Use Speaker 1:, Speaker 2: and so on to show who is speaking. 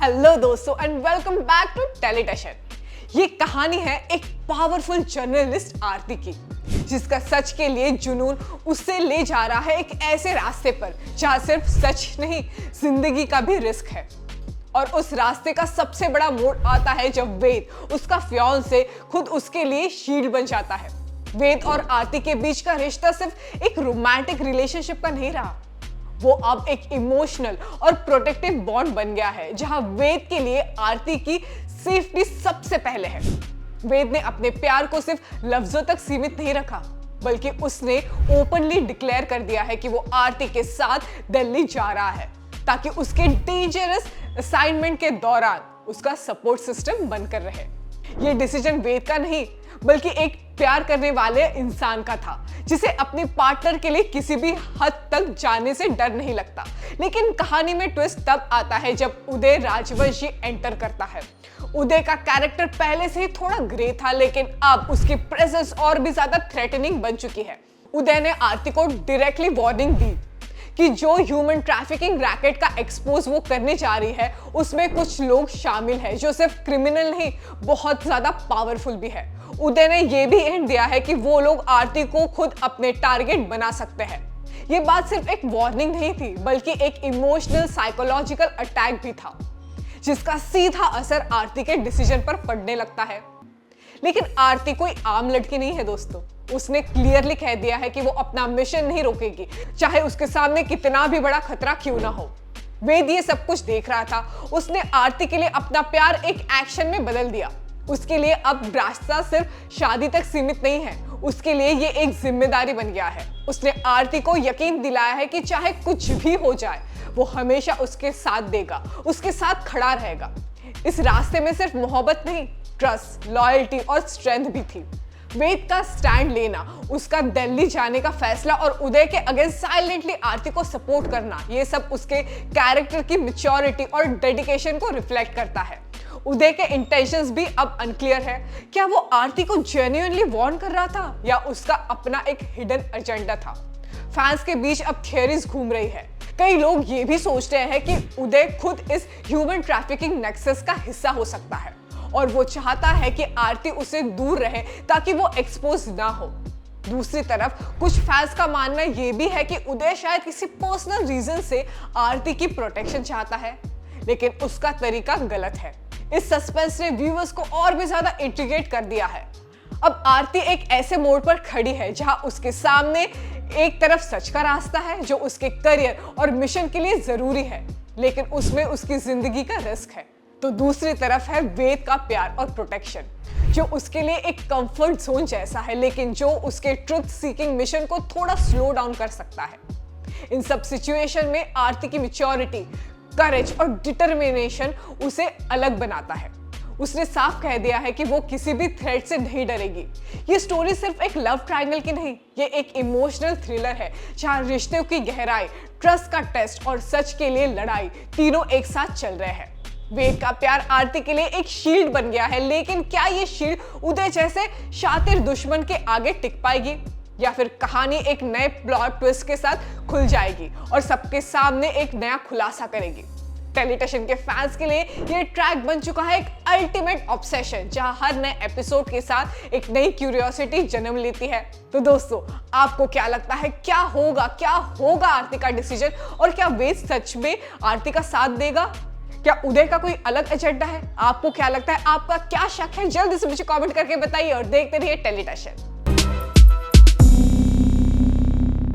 Speaker 1: Hello दोस्तों and welcome back to टेलीटशन। ये कहानी है एक पावरफुल जर्नलिस्ट आरती की, जिसका सच के लिए जुनून उससे ले जा रहा है एक ऐसे रास्ते पर जहां सिर्फ सच नहीं, जिंदगी का भी रिस्क है। और उस रास्ते का सबसे बड़ा मोड़ आता है जब वेद, उसका फियांसे, खुद उसके लिए शील्ड बन जाता है। वेद और आरती के बीच का रिश्ता सिर्फ एक रोमांटिक रिलेशनशिप का नहीं रहा, वो अब एक इमोशनल और प्रोटेक्टिव बॉन्ड बन गया है, जहां वेद के लिए आरती की सेफ्टी सबसे पहले है। वेद ने अपने प्यार को सिर्फ लफ्जों तक सीमित नहीं रखा, बल्कि उसने ओपनली डिक्लेयर कर दिया है कि वो आरती के साथ दिल्ली जा रहा है, ताकि उसके डेंजरस असाइनमेंट के दौरान उसका सपोर्ट सिस्टम बनकर रहे। ये डिसीजन वेद का नहीं, बल्कि एक प्यार करने वाले इंसान का था, जिसे अपने पार्टनर के लिए किसी भी हद तक जाने से डर नहीं लगता। लेकिन कहानी में ट्विस्ट तब आता है जब उदय राजवंशी एंटर करता है। उदय का कैरेक्टर पहले से ही थोड़ा ग्रे था, लेकिन अब उसकी प्रेजेंस और भी ज्यादा थ्रेटनिंग बन चुकी है। उदय ने आरती को डायरेक्टली वार्निंग दी कि जो ह्यूमन ट्रैफिकिंग रैकेट का एक्सपोज वो करने जा रही है, उसमें कुछ लोग शामिल हैं जो सिर्फ क्रिमिनल नहीं, बहुत ज्यादा पावरफुल भी है। उदय ने यह भी हिंट दिया है कि वो लोग आरती को खुद अपने टारगेट बना सकते हैं। ये बात सिर्फ एक वार्निंग नहीं थी, बल्कि एक इमोशनल साइकोलॉजिकल अटैक भी था, जिसका सीधा असर आरती के डिसीजन पर पड़ने लगता है। लेकिन आरती कोई आम लड़की नहीं है दोस्तों। उसने क्लियरली कह दिया है कि वो अपना मिशन नहीं रोकेगी, चाहे उसके सामने कितना भी बड़ा खतरा क्यों ना हो। वेद ये सब कुछ देख रहा था। उसने आरती के लिए अपना प्यार एक एक्शन में बदल दिया। उसके लिए अब रास्ता सिर्फ शादी तक सीमित नहीं है, उसके लिए ये एक जिम्मेदारी बन गया है। उसने आरती को यकीन दिलाया है कि चाहे कुछ भी हो जाए, वो हमेशा उसके साथ देगा, उसके साथ खड़ा रहेगा। इस रास्ते में सिर्फ मोहब्बत नहीं, ट्रस्ट, लॉयल्टी और स्ट्रेंथ भी थी। वेद का स्टैंड लेना, उसका दिल्ली जाने का फैसला और उदय के अगेंस्ट साइलेंटली आरती को सपोर्ट करना, ये सब उसके कैरेक्टर की मैच्योरिटी और डेडिकेशन को रिफ्लेक्ट करता है। उदय के इंटेंशंस भी अब अनक्लियर है। क्या वो आरती को जेन्युइनली वार्न कर रहा था, या उसका अपना एक हिडन एजेंडा था? फैंस के बीच अब थियरीज घूम रही है। कई लोग ये भी सोच रहे हैं कि उदय खुद इस ह्यूमन ट्रैफिकिंग नेक्सस का हिस्सा हो सकता है, और वो चाहता है कि आरती उसे दूर रहे ताकि वो एक्सपोज ना हो। दूसरी तरफ कुछ फैंस का मानना ये भी है कि उदय शायद किसी पर्सनल रीजन से आरती की प्रोटेक्शन चाहता है, लेकिन उसका तरीका गलत है। इस सस्पेंस ने व्यूअर्स को और भी ज्यादा इंट्रिगेट कर दिया है। अब आरती एक ऐसे मोड़ पर खड़ी है जहां उसके सामने एक तरफ सच का रास्ता है, जो उसके करियर और मिशन के लिए जरूरी है, लेकिन उसमें उसकी जिंदगी का रिस्क है। तो दूसरी तरफ है वेद का प्यार और प्रोटेक्शन, जो उसके लिए एक कंफर्ट जोन जैसा है, लेकिन जो उसके ट्रुथ सीकिंग मिशन को थोड़ा स्लो डाउन कर सकता है। इन सब सिचुएशन में आरती की मैच्योरिटी, करेज और डिटर्मिनेशन उसे अलग बनाता है। उसने साफ कह दिया है कि वो किसी भी थ्रेट से नहीं डरेगी। ये स्टोरी सिर्फ एक लव ट्रायंगल की नहीं, ये एक इमोशनल थ्रिलर है, जहां रिश्तों की गहराई, ट्रस्ट का टेस्ट और सच के लिए लड़ाई तीनों एक साथ चल रहे हैं। वेद का प्यार आरती के लिए एक शील्ड बन गया है, लेकिन क्या ये शील्ड उदय जैसे शातिर दुश्मन के आगे टिक पाएगी, या फिर कहानी एक नए प्लॉट ट्विस्ट के साथ खुल जाएगी और सबके सामने एक नया खुलासा करेगी? टेलीटशन के फैंस के लिए ये ट्रैक बन चुका है एक अल्टीमेट ऑब्सेशन, जहां हर नए एपिसोड के साथ एक नई क्यूरियोसिटी जन्म लेती है। तो दोस्तों, आपको क्या लगता है, क्या होगा आरती का डिसीजन, और क्या वेद सच में आरती का साथ देगा? क्या उदय का कोई अलग एजेंडा है? आपको क्या लगता है, आपका क्या शक है? जल्दी से मुझे कमेंट करके बताइए और देखते रहिए टेलीटशन।